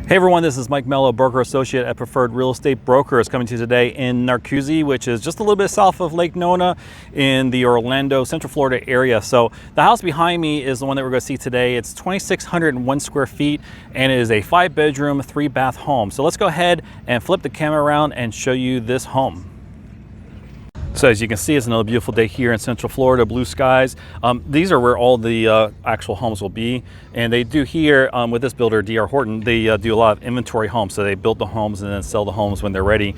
Hey everyone, this is Mike Mello, broker associate at Preferred Real Estate Brokers, coming to you today in Narcoossee, which is just a little bit south of Lake Nona in the Orlando, Central Florida area. So the house behind me is the one that we're going to see today. It's 2,601 square feet and it is a 5-bedroom, 3-bath home. So let's go ahead and flip the camera around and show you this home. So as you can see, it's another beautiful day here in Central Florida, blue skies. These are where all the actual homes will be. And they do here with this builder, D.R Horton, they do a lot of inventory homes. So they build the homes and then sell the homes when they're ready.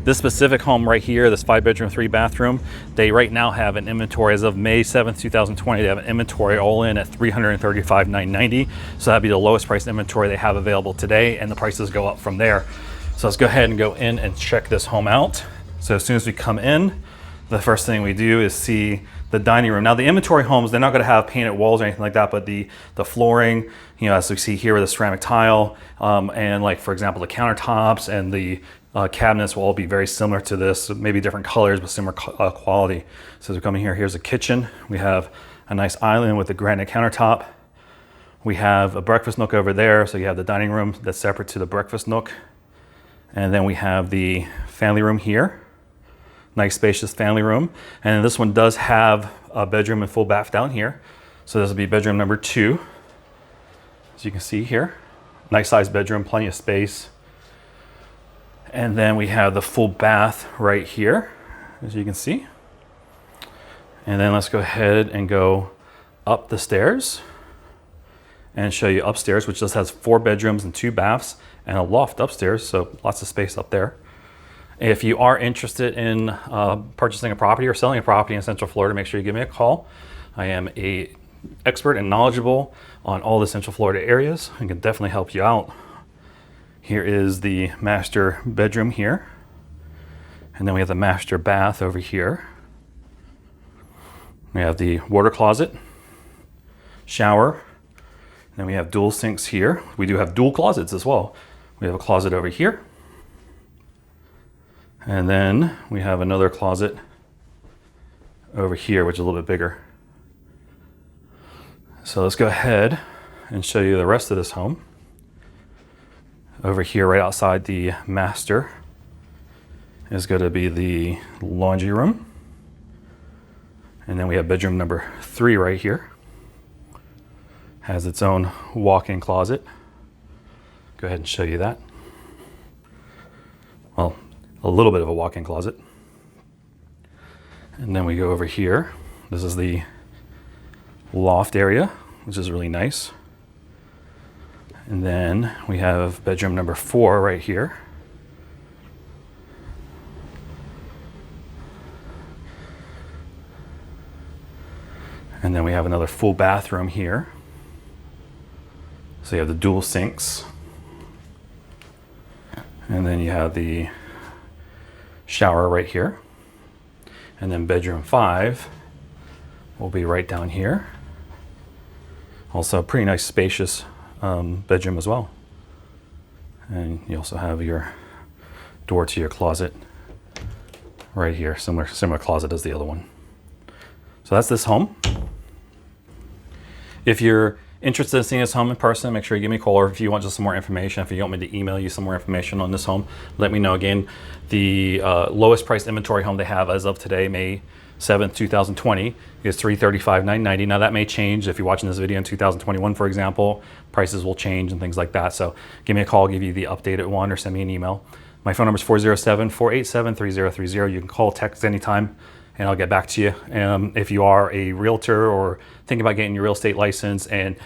This specific home right here, this 5-bedroom, 3-bathroom, they right now have an inventory as of May 7th, 2020. They have an inventory all in at $335,990. So that'd be the lowest price inventory they have available today, and the prices go up from there. So let's go ahead and go in and check this home out. So as soon as we come in, the first thing we do is see the dining room. Now the inventory homes, they're not going to have painted walls or anything like that, but the flooring, you know, as we see here with the ceramic tile, and like for example the countertops and the cabinets will all be very similar to this, maybe different colors but similar quality. So as we come in here, here's a kitchen. We have a nice island with a granite countertop. We have a breakfast nook over there, so you have the dining room that's separate to the breakfast nook, and then we have the family room here. Nice spacious family room. And this one does have a bedroom and full bath down here. So this will be bedroom number 2. As you can see here, nice sized bedroom, plenty of space. And then we have the full bath right here, as you can see. And then let's go ahead and go up the stairs and show you upstairs, which just has 4 bedrooms and 2 baths and a loft upstairs. So lots of space up there. If you are interested in purchasing a property or selling a property in Central Florida, make sure you give me a call. I am an expert and knowledgeable on all the Central Florida areas and can definitely help you out. Here is the master bedroom here. And then we have the master bath over here. We have the water closet, shower, and then we have dual sinks here. We do have dual closets as well. We have a closet over here. And then we have another closet over here, which is a little bit bigger. So let's go ahead and show you the rest of this home. Over here, right outside the master, is going to be the laundry room. And then we have bedroom number 3 right here. Has its own walk-in closet. Go ahead and show you that. Well, a little bit of a walk-in closet. And then we go over here. This is the loft area, which is really nice. And then we have bedroom number 4 right here. And then we have another full bathroom here. So you have the dual sinks. And then you have the shower right here. And then bedroom 5 will be right down here. Also a pretty nice spacious bedroom as well. And you also have your door to your closet right here, similar closet as the other one. So that's this home. If you're interested in seeing this home in person, make sure you give me a call, or if you want just some more information, if you want me to email you some more information on this home, let me know. Again, the lowest priced inventory home they have as of today, May 7th, 2020, is $335,990. Now that may change if you're watching this video in 2021, for example. Prices will change and things like that. So give me a call, give you the updated one, or send me an email. My phone number is 407-487-3030. You can call, text anytime, and I'll get back to you. If you are a realtor or thinking about getting your real estate license and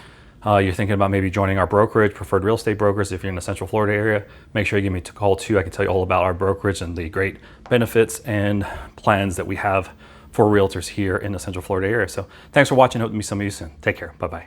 you're thinking about maybe joining our brokerage, Preferred Real Estate Brokers, if you're in the Central Florida area, make sure you give me a call too. I can tell you all about our brokerage and the great benefits and plans that we have for realtors here in the Central Florida area. So thanks for watching. Hope to meet some of you soon. Take care. Bye-bye.